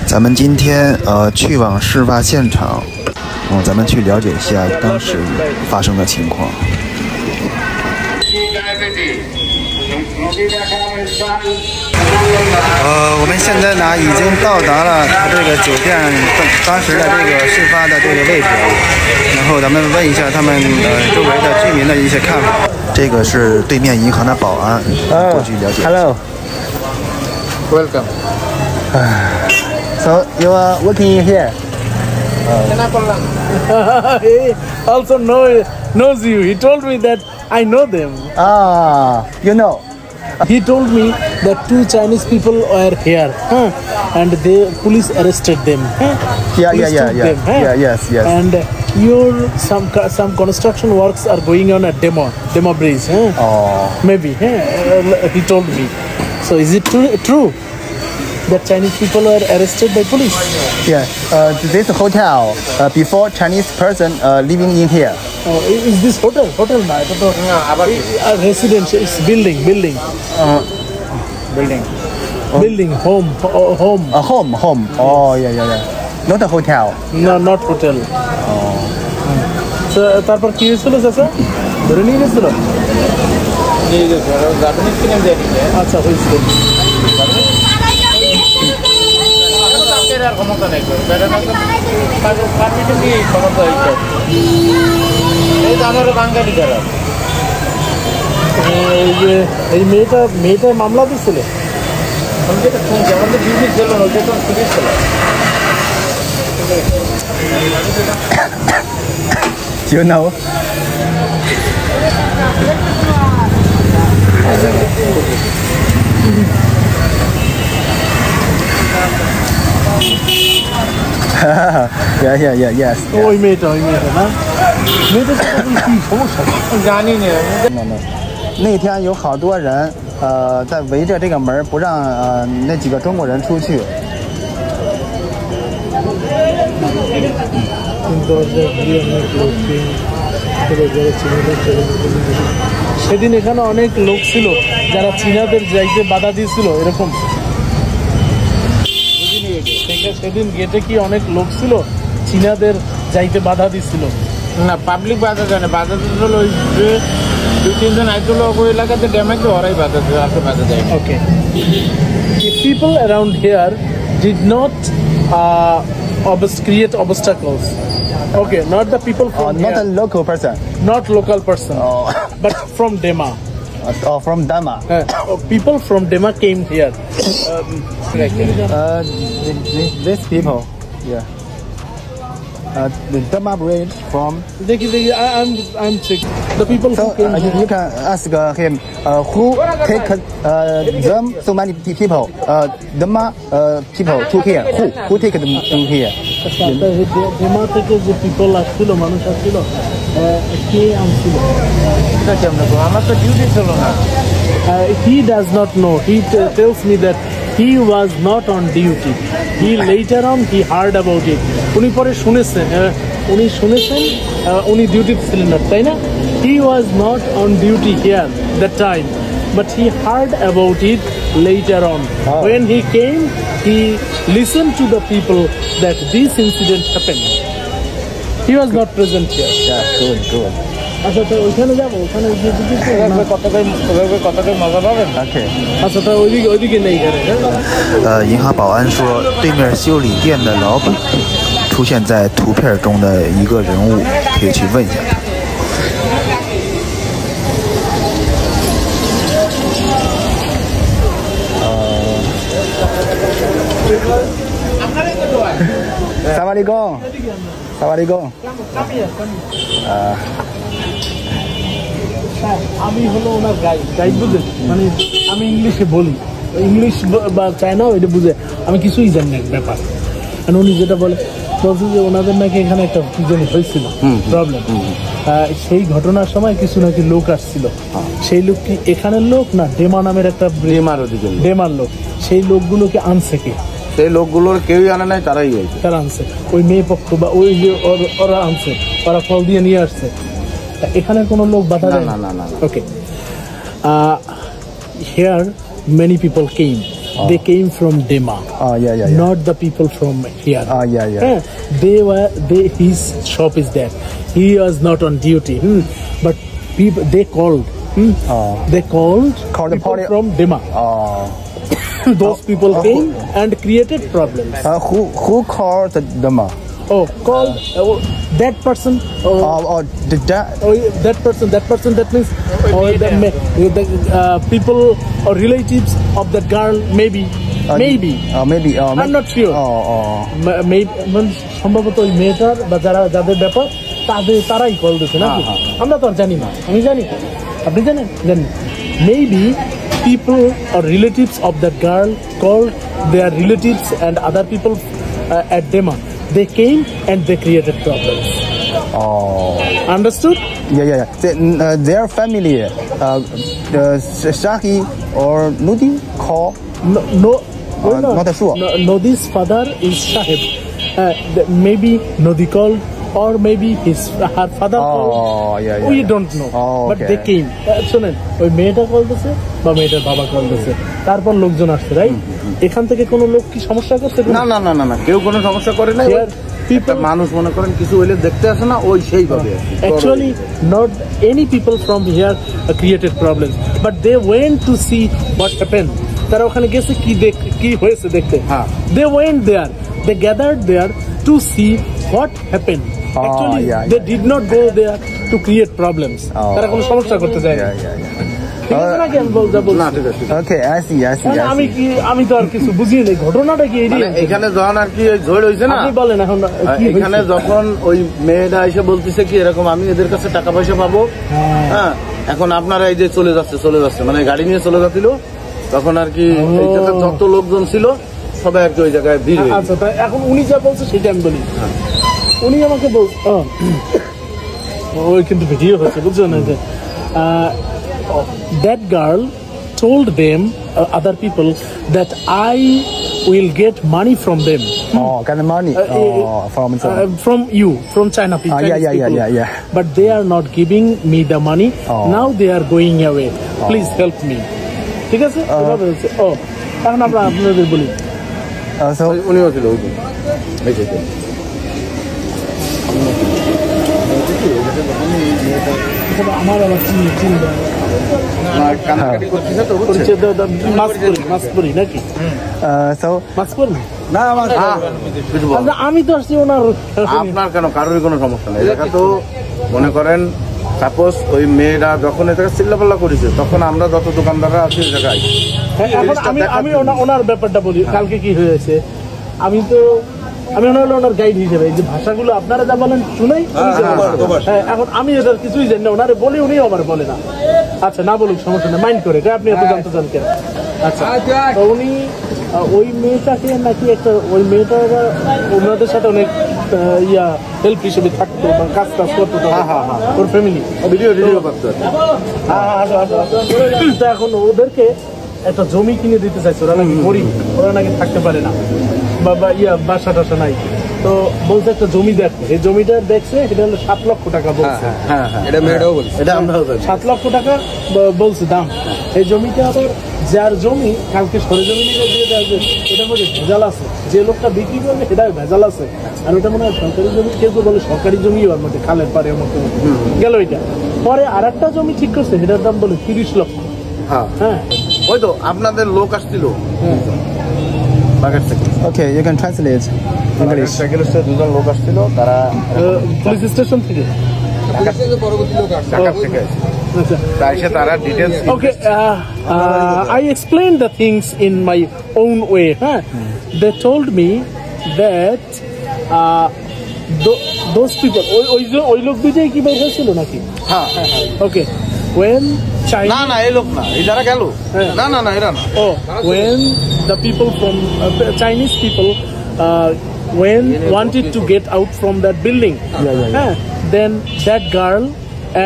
咱们今天去往事发现场，咱们去了解一下当时发生的情况。我们现在呢已经到达了他这个酒店当时的这个事发的这个位置，然后咱们问一下他们周围的居民的一些看法。这个是对面银行的保安，过去了解。Hello. Welcome. So you are working here? He also knows you. He told me that I know them. You know. He told me that 2 Chinese people were here, and the police arrested them. Yeah. Yes. And some construction works are going on at Demo Bridge. Maybe. He told me. So is it true that Chinese people were arrested by police? Yeah. This hotel before Chinese person living in here. Is this hotel? Hotel na? Residence. It's building. Building. Building. Home. Home. Oh yeah. Not a hotel. No, not hotel. So তারপর কি হয়েছিল চাচা? ধরে নিয়ে গেছিল? নিয়ে গেছে। Japanese কিনে দেয় নি। আচ্ছা হইছে। ক্ষমতা নাই করে পারমিট দিয়ে ক্ষমতা হইতো এই তো আমারও বাঙালি যারা এই মেয়েটা মামলা দিচ্ছিল আমি যেটা শুনছি আমাদের ডিউটি ছিল না ওইটা তো সিরিয়াস ছিল You know. Yes. ওই মেয়েটা না মেয়েটা কি সমস্যা জানি না 那天有好多人在围着这个门不让那几个中国人出去。সেদিন এখানে অনেক লোক ছিল যারা চীনাদের যাইতে বাধা দিয়েছিল এরকম সেদিন গেটে কি অনেক লোক ছিল চীনাদের যাইতে বাধা দিছিল না পাবলিক বাধা দেয় না বাধা দিছিল ওই যে 2-3 জন আইছিল ওই এলাকাতে ড্যামেজ ওরাই বাধা দেয় আর বাধা দেয় ওকে people around here did not create obstacles. Okay, not the people from not here. a local person. Not local person, but from Dema. From Dema. People from Dema came here. These people, yeah. The Dema Bridge from. I'm sick. The people so, who came here. You can ask him who take them so many people. Dema people to here. Who take them in here? Dema থেকে যে people আসছিল মানুষ আসছিল কে আনছিল এটা কেমন গো আমার তো ডিউটি ছিল না he does not know. He tells me that he was not on duty. He later on he heard about it. উনি পরে শুনেছেন উনি ডিউটিতে ছিলেন না তাই না he was not on duty here that time but he heard about it later on. When he came he listened to the people that this incident happened. He was not present here. Yeah, good. আচ্ছা তো ওখানে যাব ওখানে গিয়ে জিজ্ঞেস কতটাই মজা পাবেন Okay. আচ্ছা তো ওইদিকে নেই ঘরে银行保安说，对面修理店的老板出现在图片中的一个人物，可以去问一下他。Assalamualaikum. আমি হলো ওনার গাইড বুঝে মানে আমি ইংলিশে বলি ইংলিশ বা চায়না এটা বুঝে আমি কিছুই জানি না ব্যাপার উনি যেটা বলছে যে ওনাদের নাকি এখানে একটা কি জানি হয়েছিল প্রবলেম সেই ঘটনার সময় কিছু নাকি লোক আসছিল সেই লোক কি এখানের লোক না ডেমা নামের একটা ডেমার লোক সেই লোকগুলোকে আনছে কে সেই লোকগুলোর কেউই আনে নাই তারাই তারা আনছে ওই মেয়ে পক্ষ বা ওই যে ওরা আনছে ওরা ফল দিয়ে নিয়ে আসছে এখানে কোনো লোক বাধা দেয় না ওকে here many people came. They came from Dema. Yeah. Not the people from here. Yeah. His shop is there. He was not on duty. But people they called. They called the people party from Dema. Those people came and created problems. Who called the Dema? Called that person. That person. That means the people or relatives of that girl. Maybe. I'm not sure. Maybe সম্ভবত ওই মেয়েটার বা যাদের ব্যাপার তারাই call দিচ্ছে নাকি আমরা তো আর জানি না আমি জানি আপনি জানেন maybe people or relatives of that girl called their relatives and other people at Dema. They came and they created problems. Understood? Yeah. Their family, Shahi or Nudi call? No. Not sure. Nodi's father is Shahib. Maybe Nodi called, or maybe her father called. Yeah. We don't know. But okay. they came. শোনেন ওই মেয়েটা call দিছে বা মেয়েটার বাবা call দিছে তারপর লোকজন আসছে রাইট এখান থেকে কোনো লোক কি সমস্যা করছে না কেউ কোনো সমস্যা করে না মানুষ মনে করেন কিছু হইলে দেখতে আসে না ওই সেইভাবে actually not any people from here created problems but they went to see what happened তারা ওখানে গেছে কি হয়েছে দেখতে they went there they gathered there to see what happened actually they did not go there to create problems তারা কোনো সমস্যা করতে যায় না Okay, I see. আমি তো আর কিছু বুঝি নাই ঘটনাটা কি এখানে যখন আর কি ঝড় হয়েছে না আপনি বলেন এখন এখানে যখন ওই মেয়েটা এসে বলতেছে কি এরকম আমি এদের কাছে টাকা পয়সা পাবো হ্যাঁ এখন আপনারা এই যে চলে যাচ্ছে মানে গাড়ি নিয়ে চলে যাচ্ছিল তখন আর কি যত লোকজন ছিল সবাই আর কি ওই জায়গায় ভিড় আচ্ছা তাই এখন উনি যা বলছে সেটা আমি বলি উনি আমাকে ওই কিন্তু ভিডিও হচ্ছে বুঝছেন না যে that girl told them other people that I will get money from them. Kind of money from you, from China people. Yeah. But they are not giving me the money. Now they are going away. Please help me. ঠিক আছে এখন আমরা আপনাদের বলি উনিও ছিল আমার আবার আমি তো আসছি ওনার আপনার কেন কারোর কোনো সমস্যা নেই এটা তো মনে করেন সাপোজ ওই মেয়েরা যখন এটা চিল্লাপাল্লা করেছে তখন আমরা যত দোকানদাররা আছি ওই জায়গায় আমি ওনার ব্যাপারটা বলি কালকে কি হয়েছে আমি ওনার গাইড হিসেবে যে ভাষাগুলো আপনারা যা বলেন শুনেই এখন আমি এটার কিছুই জানি না ওনারে বলি উনি আমার বলে না আচ্ছা না বলুক সমস্যা নেই মাইন্ড করে আপনি এত জানতে চান কেন আচ্ছা তো উনি ওই মেয়েটাকে নাকি একটা ওই মেয়েটা ওনাদের সাথে অনেক হেল্প হিসেবে থাকতো বা কাজ করতো ওর ফ্যামিলি ভিডিও করতো এখন ওদেরকে একটা জমি কিনে দিতে চাইছে ওরা নাকি গরিব ওরা নাকি থাকতে পারে না বাসা টাসা নাই তো বলছে একটা জমি দেখবে এই জমিটা দেখছে এটা হলো 7 লক্ষ টাকা বলছে এটা মেয়েটাও বলছে এটা আমরা 7 লক্ষ টাকা বলছে দাম এই জমিটা আবার যার জমি কালকে সরেজমিনে দিয়ে দেওয়া এটার মধ্যে ভেজাল আছে যে লোকটা বিক্রি করবে সেটাই ভেজাল আছে আর ওটা মনে হয় সরকারি জমি কেউ বলে সরকারি জমি ওর মধ্যে খালের পাড়ের মতো গেল এটা পরে আর একটা জমি ঠিক করছে সেটার দাম বলে 30 লক্ষ হ্যাঁ ওই তো আপনাদের লোক আসছিল Okay, you can translate English. দুজন লোক আসছিল তারা পুলিশ স্টেশন থেকে Okay, I explained the things in my own way. They told me that those people, ওই লোক দুইটাই কি বের হয়েছিল নাকি? Okay, when China. না এই লোক না এই যারা গেল না এরা না. When the people from Chinese people when wanted to get out from that building, then that girl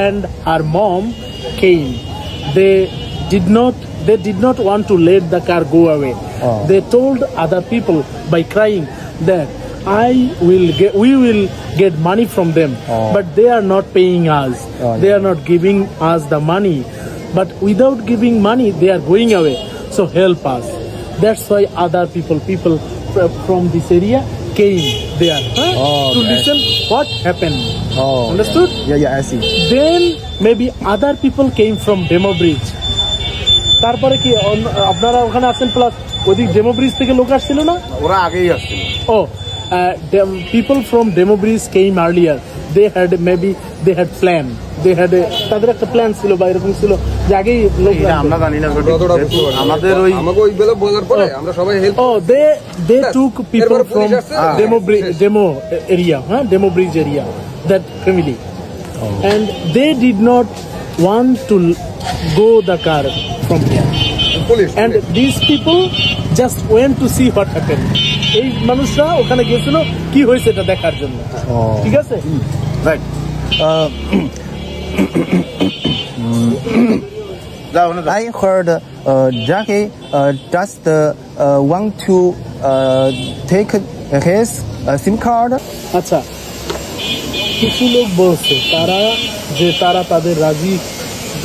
and her mom came. They did not want to let the car go away. They told other people by crying that we will get money from them, but they are not paying us. They are not giving us the money. but without giving money they are going away. So help us. That's why other people from this area came there to listen what happened. Understood? Yeah, I see. Then maybe other people came from Demo Bridge. তারপরে কি আপনারা ওখানে আছেন plus ওদিক demo bridge থেকে লোক আসছিল না? ওরা আগেই আসছিল। People from Demo Bridge came earlier. They had plan. তাদের একটা প্ল্যান ছিল বা এরকম ছিল যে আগেই লোক আমরা জানি না আমাদের ওই আমাকে ওই বেলা বলার পরে আমরা সবাই help they took people from Demo area, Demo Bridge area, that family, and they did not want to go the car from here, and these people just went to see what happened. এই মানুষরা ওখানে গিয়েছিল কি হয়েছে এটা দেখার জন্য। ঠিক আছে, right. I heard Jackie just want to take his SIM card. আচ্ছা, কিছু লোক বলছে তারা তাদের রাজি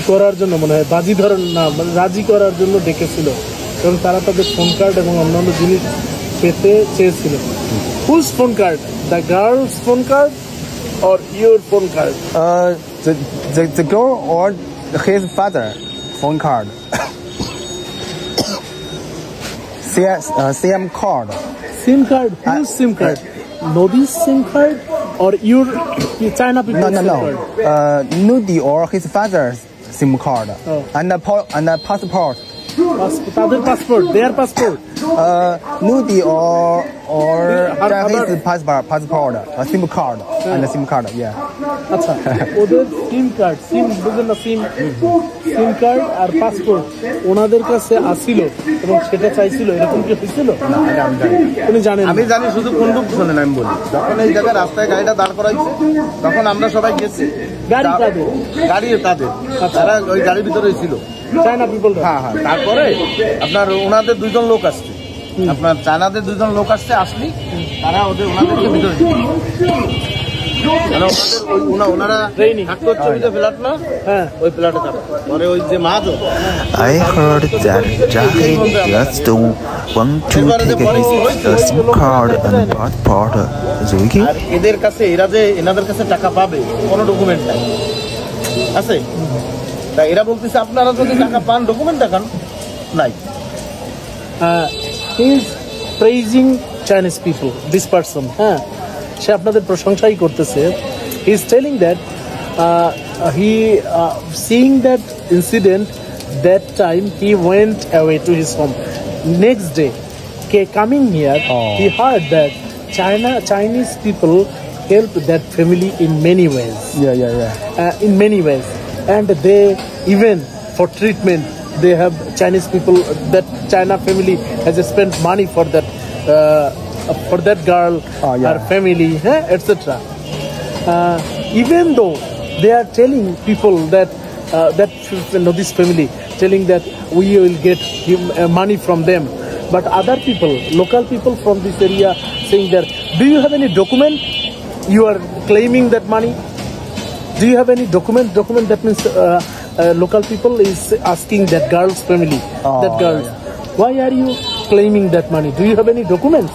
করার জন্য মনে হয় বাজি ধরেন না মানে রাজি করার জন্য ডেকেছিল, কারণ তারা তাদের ফোন কার্ড এবং অন্যান্য জিনিস পেতে চেয়েছিল। Whose phone card? The girl's phone card or your phone card? The girl or his father phone card. SIM card. SIM card? Whose SIM card? Nodi's SIM card or your China people's SIM card? Nodi or his father's SIM card. And the passport. তাদের passport, their passport. Nudi or his passport, a SIM card and a SIM card, yeah. আচ্ছা, ওদের সিম card, বুঝলেন না, সিম card আর passport ওনাদের কাছে আসিল এবং সেটা চাইছিল, এরকম কি হয়েছিল? উনি জানেন? আমি জানি, শুধু কোনটুক শোনেন আমি বলি। যখন এই জায়গায় রাস্তায় গাড়িটা দাঁড় করাইছে তখন আমরা সবাই গেছি। গাড়ি তাদের, তারা ওই গাড়ির ভিতরে ছিল চায়না পিপল। হ্যাঁ, তারপরে আপনার ওনাদের দুইজন লোক আসছে, আপনার চায়নাদের দুইজন লোক আসলি তারা ওনাদেরকে ভিতরে ওনারা থাকতে হচ্ছে ওই যে ফ্ল্যাট না, হ্যাঁ ওই ফ্ল্যাটে থাকতো। পরে ওই যে মা তো I heard that Jackie just want to take his SIM card and passport. Zoiki? এদের কাছে এনাদের কাছে টাকা পাবে কোনো ডকুমেন্ট নাই আছে, তাই এরা বলতেছে আপনারা যদি টাকা পান ডকুমেন্ট দেখান নাই। He is praising Chinese people, this person. সে আপনাদের প্রশংসাই করতেছে। He is telling that seeing that incident, that time he went away to his home. Next day, coming here, he heard that Chinese people help that family in many ways. In many ways, and they even for treatment they have Chinese people, that China family has spent money for that girl, her family, etc. Even though they are telling people that this family telling that we will get money from them, but other people, local people from this area saying that, do you have any document you are claiming that money? Do you have any document? That means local people is asking that girl's family, why are you claiming that money? Do you have any documents?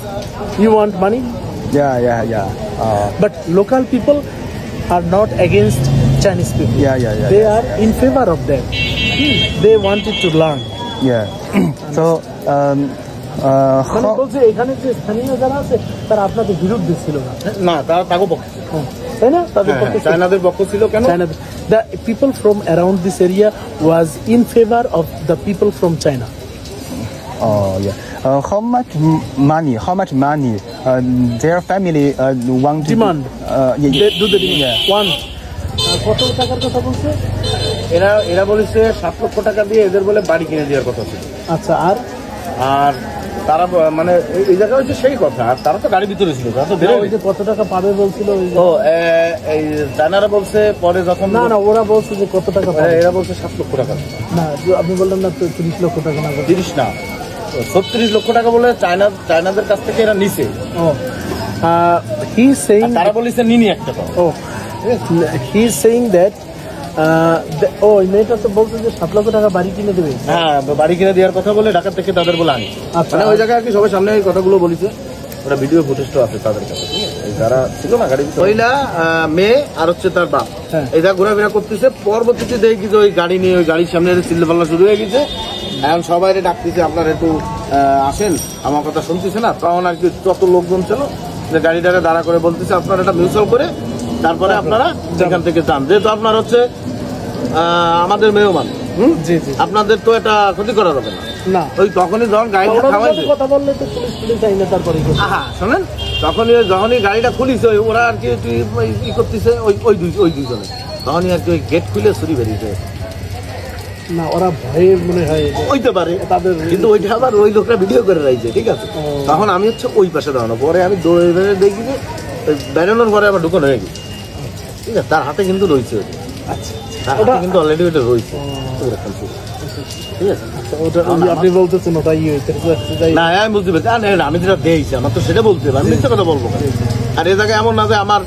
You want money? Yeah. But local people are not against Chinese people. They are in favor of them. They wanted to learn. So বলছে এখানে যে স্থানীয় যারা আছে তারা আপনাদের বিরুদ্ধে ছিল না, তারা তাকে পক্ষে, তাই না? তাদের পক্ষে, চায়নাদের পক্ষ ছিল। কেন? The people from around this area was in favor of the people from China. How much money their family want to demand? Do the demand. Yeah. One. কত টাকার কথা বলছে? এরা বলেছে 7 লক্ষ টাকা দিয়ে এদের বলে বাড়ি কিনে দেওয়ার কথা ছিল। আচ্ছা, আর তারা মানে এই জায়গা হচ্ছে সেই কথা, আর তারা তো গাড়ির ভিতরে ছিল, তারা তো ওই যে কত টাকা পাবে বলছিল। এই চায়নারা বলছে পরে যখন না ওরা বলছে যে কত টাকা পাবে, এরা বলছে 7 লক্ষ টাকা। না, আপনি বললেন না 30 লক্ষ টাকা না, 30 না 36 লক্ষ টাকা বলে চায়নাদের কাছ থেকে এরা নিছে। He is saying, তারা বলেছে নিনি একটা। He is saying that ওই মেয়েটা তো বলছে যে 7 লক্ষ টাকা বাড়ি কিনে দেবে। হ্যাঁ, বাড়ি কিনে দেওয়ার কথা বলে ঢাকা থেকে তাদের বলে আনি। আচ্ছা। মানে ওই জায়গায় আর কি সবার সামনে এই কথাগুলো বলেছে, ওটা ভিডিও ফুটেজটা আছে তাদের কাছে, ঠিক আছে? এই যারা ছিল না গাড়ি মহিলা, মেয়ে আর হচ্ছে তার বাপ, এটা ঘোরাফেরা করতেছে। পরবর্তীতে দেখি যে ওই গাড়ি নিয়ে ওই গাড়ির সামনে চিল্লাপাল্লা শুরু হয়ে গেছে। এখন সবাই ডাকতেছে, আপনারা একটু আসেন, আমার কথা শুনতেছে না। তখন আর কি যত লোকজন ছিল যে গাড়িটাকে দাঁড়া করে বলতেছে আপনারা এটা মিউচুয়াল করে তারপরে আপনারা সেখান থেকে যান, যেহেতু আপনার হচ্ছে আমাদের মেহমান, আপনাদের তো এটা ক্ষতি করা যাবে না। ওই তখনই যখন গাড়িটা থামাইছে কথা বললে তো পুলিশ চাই না, তারপরে শোনেন, যখনই গাড়িটা খুলিছে ওরা আর কি ই করতেছে ওই দুইজনে, তখনই আর কি ওই গেট খুলে ছুরি বেরিয়েছে না, ওরা ভয়ে মনে হয় হইতে পারে তাদের, কিন্তু ওইটা আবার ওই লোকরা ভিডিও করে রাখছে, ঠিক আছে? তখন আমি হচ্ছে ওই পাশে দাঁড়ানো, পরে আমি দৌড়ে দেখি যে বেরোনোর পরে আবার ঢুকানো হয়ে গেছে, ঠিক আছে? তার হাতে কিন্তু রয়েছে ওটা, আচ্ছা, তার হাতে কিন্তু অলরেডি ওটা রয়েছে, ঠিক আছে? আপনি বলতেছেন ওটা না, আমি বুঝতে পারছি, আমি যেটা দিয়েছি আমার তো সেটা বলতে হবে, আমি মিথ্যা কথা বলবো। আর এ জায়গায় এমন না যে আমার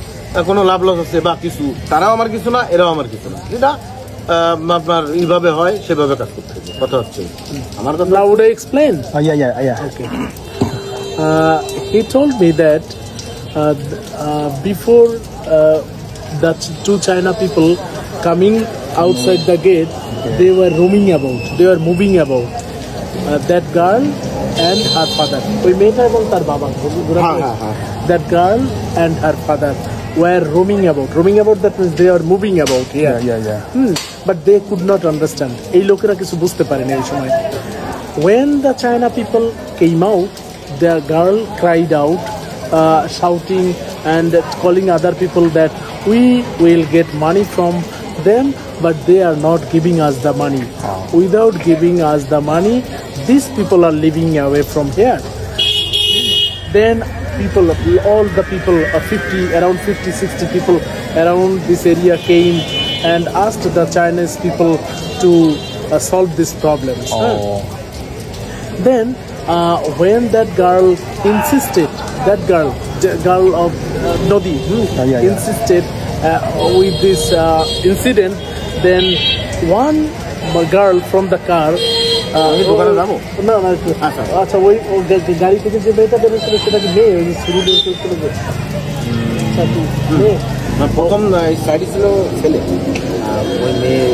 কোনো লাভ লস আছে বা কিছু, তারাও আমার কিছু না, এরাও আমার কিছু না, যেটা আপনার এইভাবে হয় সেভাবে কাজ করতে হবে, কথা হচ্ছে আমার কথা। Now would I explain? Yeah. Okay. He told me that before the two China people coming outside the gate, they were roaming about, they were moving about. That girl and her father. ওই মেয়েটা এবং তার বাবা, that girl and her father were roaming about. Roaming about, that means they are moving about here. Yeah. But they could not understand. এই লোকেরা কিছু বুঝতে পারেনি এই সময়। When the China people came out, the girl cried out, shouting and calling other people that we will get money from them, but they are not giving us the money. Without giving us the money, these people are living away from here. Then people, all the people, around 50-60 people around this area came and asked the Chinese people to solve these problems. Then when that girl insisted, that girl of Nodi insisted with this incident, then one girl from the car আচ্ছা ওই গাড়ি থেকে যে মেয়েটা বেরোচ্ছিল সেটা কি মেয়ে? ওই শুরু প্রথম সাইডে ছিল ছেলে, ওই মেয়ে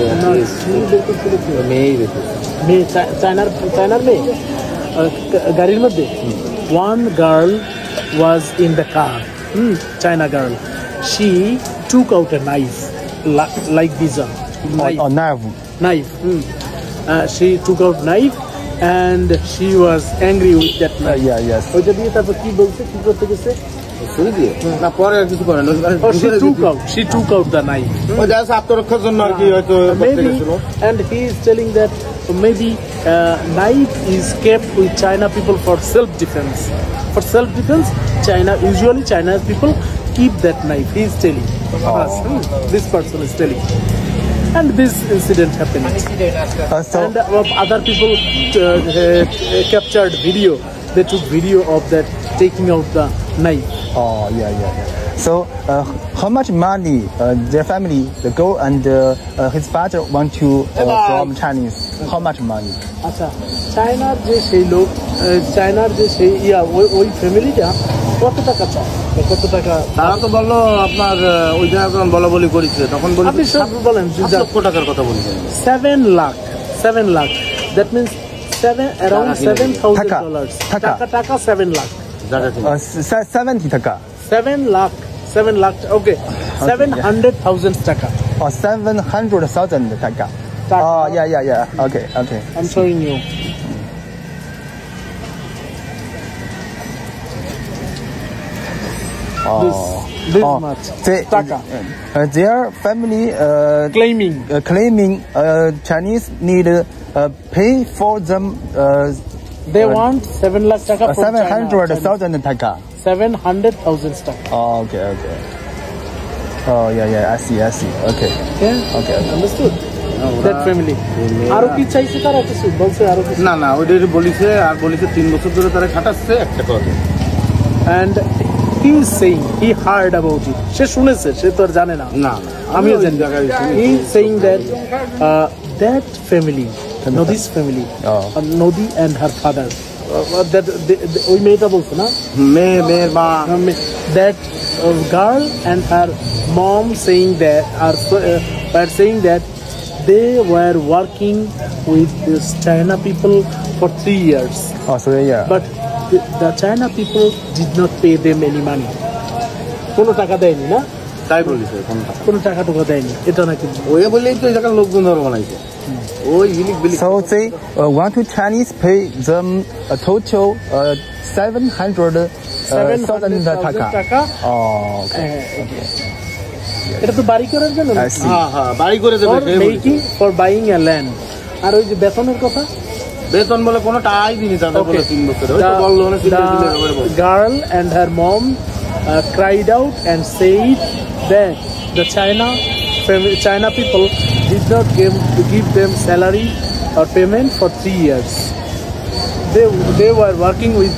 চায়নার মেয়ে গাড়ির মধ্যে। One girl was in the car, China girl. She took out a knife, like this knife. She took out knife and she was angry with that knife. Yes. ওইটা দিয়ে তারপর কি বলছে, কি করতে গেছে? শুরু দিয়ে না, পরে আর কিছু করেন। She took out the knife. ওই জায়গা আত্মরক্ষার জন্য আর কি হয়তো Maybe, and he is telling that maybe knife is kept with China people for self-defense. For self-defense, usually China's people keep that knife. He is telling us. This person is telling. And this incident happened. And other people captured video. They took video of that taking out the knife. Yeah. So, how much money their family, the girl and his father want to from Chinese? How much money? আচ্ছা, চায়নার যে সেই লোক, চায়নার যে সেই ওই ফ্যামিলিটা কত টাকা চায়? কত টাকা? তারা তো বললো আপনার ওই জায়গায় যখন বলা বলি করেছে তখন আপনি সব বলেন 7 লক্ষ টাকার কথা বলেছেন। 7 lakh. That means around $7,000. টাকা 7 lakh. 70 taka. 7 lakh. Okay, 700,000 taka. 700,000 taka. Yeah. Okay. I'm showing you. This much taka. Their family claiming Chinese need pay for them. They want 7 lakh taka from 700,000 taka. 700,000 taka. Okay. Yeah. I see. Okay. Understood? That family. আরো কি চাইছে তারা? কিছু বলছে আরো কিছু? না ওইটাই বলিছে, আর বলিছে 3 বছর ধরে তারা খাটাচ্ছে একটা কথা। And he is saying he heard about it. সে শুনেছে, সে তো আর জানে না। আমিও জানি হি saying that that family Nodi's family Nodi and her father that ওই মেয়েটা বলছে না মেয়ের মা that girl and her mom saying that were saying that they were working with this China people for 3 years. Oh, so yeah. But the China people did not pay them any money. কোনো টাকা দেয়নি না? তাই বলিছে কোনো টাকা দেয়নি এটা নাকি ওই বলেই তো এই জায়গার লোকজন ধরে বানাইছে ওই ইউনিক বিলি So they want to Chinese pay them a total 700,000 taka. Oh, okay. এটা তো বাড়ি করার জন্য I see. হ্যাঁ বাড়ি করে দেবে making for buying a land আর ওই যে বেতনের কথা বেতন বলে কোনো টাকাই দিনি তাদের বলে 3 বছর ওই তো বললো না girl and her mom cried out and said that the China people did not give them salary or payment for 3 years. They were working with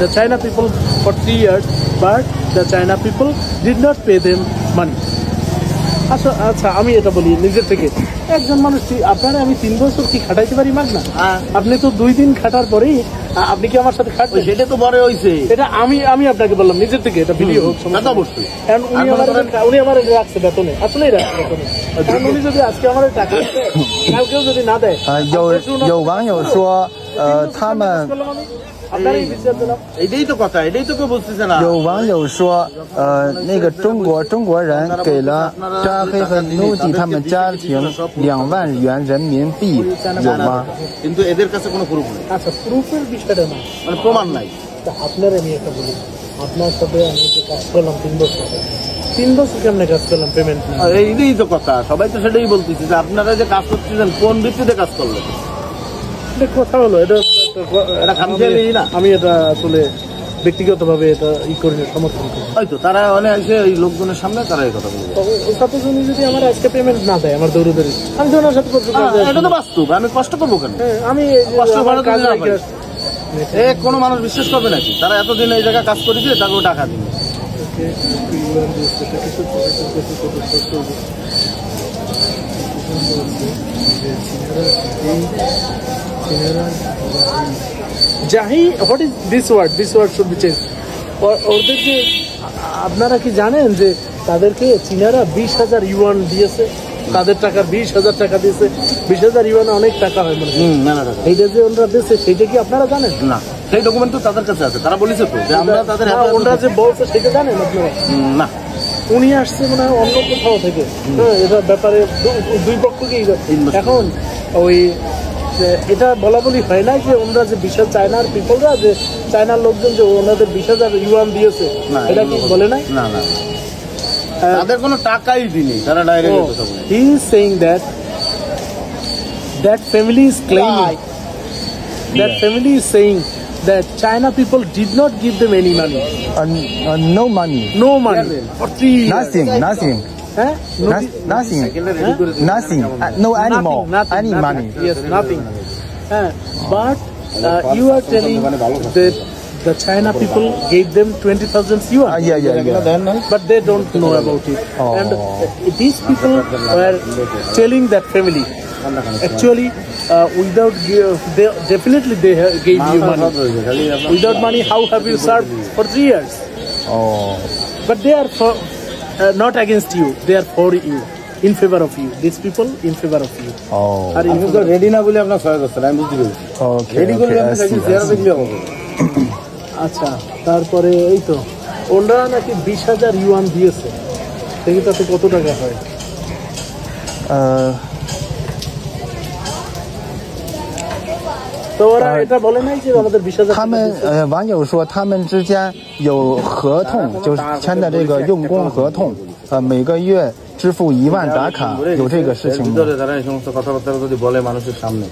the China people for 3 years, but the China people did not pay them money. আচ্ছা আমি এটা বলি নিজের থেকে একজন মানুষ আপনারা আমি 3 বছর কি খাটাইতে পারি মাগ না আপনি তো 2 দিন খাটার পরেই আপনি কি আমার সাথে খাটবেন সেটা তো বড় হইছে এটা আমি আপনাকে বললাম নিজের থেকে এটা ভিডিও হোক সমস্যা অবশ্যই কারণ উনি আমার রাখছে বেতনে আসলেই রাখছে বেতনে কারণ উনি যদি আজকে আমার টাকা কালকেও যদি না দেয় 有网友说他们 এটাই তো কথা এটাই তো কেউ বুঝতেছে না 有网友说那个中国人给了扎黑和努吉他们家庭2万元人民币有吗 কিন্তু এদের কাছে কোনো প্রুফ নেই আচ্ছা প্রুফের বিষয়টা না মানে প্রমাণ নাই আপনার আমি একটা বলি আপনার সাথে আমি যে কাজ করলাম 3 বছর কেমনে কাজ করলাম পেমেন্ট না এইটাই তো কথা সবাই তো সেটাই বলতেছে যে আপনারা যে কাজ করতেছেন কোন ভিত্তিতে কাজ করলেন কথা হলো এটা খামখেয়ালি না আমি এটা আসলে ব্যক্তিগতভাবে এটা করি সমর্থন করি হয়তো তারা অনেক এসে এই লোকজনের সামনে তারা এই কথা বলবে সাপোজ উনি যদি আমার আজকে পেমেন্ট না দেয় আমার দৌড়দৌড়ি আমি তো ওনার সাথে এটা তো বাস্তব আমি কষ্ট করবো কেন আমি কষ্ট কোনো মানুষ বিশ্বাস করবে নাকি তারা এতদিন এই জায়গায় কাজ করেছে তাকেও টাকা দিবে জাহি what is this word should be change ওদের যে আপনারা কি জানেন যে তাদেরকে চীনারা 20,000 ইউয়ান দিয়েছে তাদের টাকা 20,000 টাকা দিয়েছে 20,000 ইউয়ান অনেক টাকা হয় মনে হয় এইটা যে ওনারা দিয়েছে সেটা কি আপনারা জানেন না সেই ডকুমেন্ট তো তাদের কাছে আছে তারা বলেছে তো যে আমরা তাদের ওনারা যে বলছে সেটা জানেন আপনারা না উনি আসছে মনে হয় অন্য কোথাও থেকে এটা ব্যাপারে দুই পক্ষকেই এখন ওই এটা বলা বলি হয় না যে ওনারা যে বিশাল চায়নার পিপলরা যে চায়নার লোকজন যে ওনাদের 20,000 ইউয়ান দিয়েছে এটা কি বলে নাই না না তাদের কোনো টাকাই দিনি তারা ডাইরেক্ট কথা বলে he is saying that family is claiming that family is saying that China people did not give them any money no money for 3 years nothing nothing no anymore any money yes nothing but you are telling that the China people gave them 20,000 yuan yeah but they don't know about it and these people were telling that family actually without they definitely they gave you money without money how have you served for 3 years but they are for not against you they are for you in favor of you these people in favor of you আর ইনি তো ready না বলে আপনার সহায় করছেন আমি বুঝতে পেরেছি রেডি করলে আপনি শেয়ার দেখলে হবে আচ্ছা তারপরে এই তো ওনারা নাকি 20,000 ইউয়ান দিয়েছে দেখি তাতে কত টাকা হয় তো ওরা এটা বলে নাই যে আমাদের 20,000他们网友说他们之间有合同就是签的这个用工合同每个月支付1万打卡有这个事情吗তারা এই সমস্ত কথাবার্তা যদি বলে মানুষের সামনে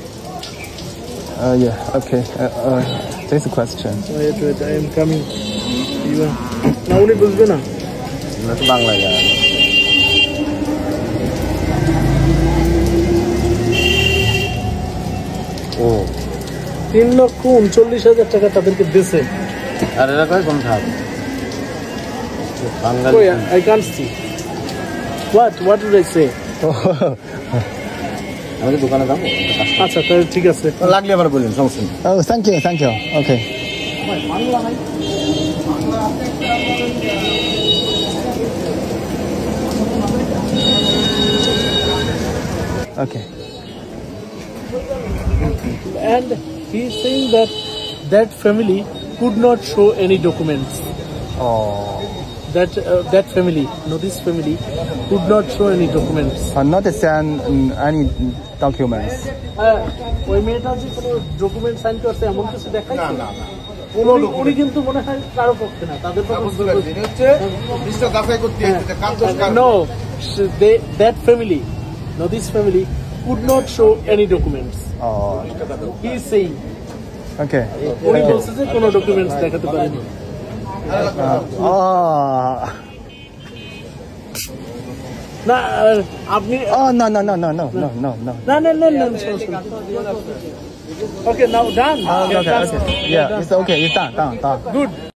yeah okay this question wait I am coming না উনি বুঝবে না তো বাংলায় জানা ও 3,39,000 টাকা তাদেরকে দিয়েছে আর এরা কয় কোন ঠাক বাঙালি I can't see What did I say? আমি তো দোকানে যাবো আচ্ছা তাহলে ঠিক আছে। লাগলে আবার বললেন সমস্যা নেই Oh, thank you. Okay. Okay. And he is saying that family could not show any documents. Oh. That family, this family could not show any documents. Not send any documents. ওই মেয়েটা যে কোনো ডকুমেন্ট সাইন করতে এমন কিছু দেখায় না উনি কিন্তু মনে হয় কারো পক্ষে না তাদের No, that family, this family could not show any documents. Oh. He is saying Okay. উনি বলছে যে কোনো ডকুমেন্টস দেখাতে পারেনি। Oh. না আপনি Oh, no. না Okay, now done. Okay. Yeah, it's okay. It's done. Good.